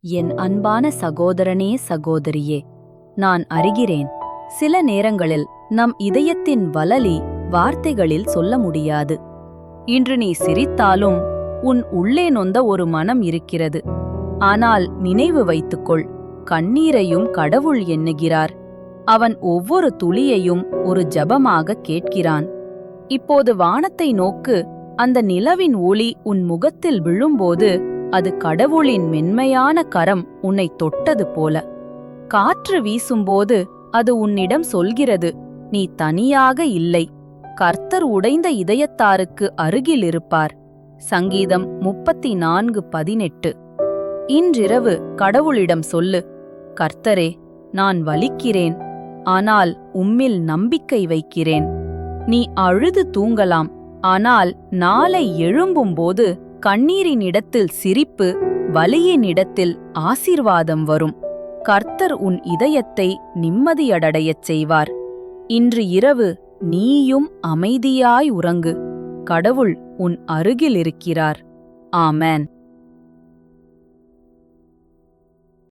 என் அன்பான சகோதரனே சகோதரியே, நான் அறிகிறேன், சில நேரங்களில் நம் இதயத்தின் வலலி வார்த்தைகளில் சொல்ல முடியாது. இன்று நீ சிரித்தாலும் உன் உள்ளே நொந்த ஒரு மனம் இருக்கிறது. ஆனால் நினைவு வைத்துக்கொள், கண்ணீரையும் கடவுள் எண்ணுகிறார். அவன் ஒவ்வொரு துளியையும் ஒரு ஜபமாக கேட்கிறான். இப்போது வானத்தை நோக்கு. அந்த நிலவின் ஒளி உன் முகத்தில் விழும்போது அது கடவுளின் மென்மையான கரம் உன்னை தொட்டது போல. காற்று வீசும்போது அது உன்னிடம் சொல்கிறது, நீ தனியாக இல்லை, கர்த்தர் உடைந்த இதயத்தாருக்கு அருகில் இருப்பார். சங்கீதம் 34:18. இன்றிரவு கடவுளிடம் சொல்லு, கர்த்தரே, நான் வலிக்கிறேன், ஆனால் உம்மில் நம்பிக்கை வைக்கிறேன். நீ அழுது தூங்கலாம், ஆனால் நாளை எழும்பும்போது கண்ணீரின் இடத்தில் சிரிப்பு, வலியின் இடத்தில் ஆசீர்வாதம் வரும். கர்த்தர் உன் இதயத்தை நிம்மதியடையச் செய்வார். இன்று இரவு நீயும் அமைதியாய் உறங்கு. கடவுள் உன் அருகில் இருக்கிறார். ஆமென்.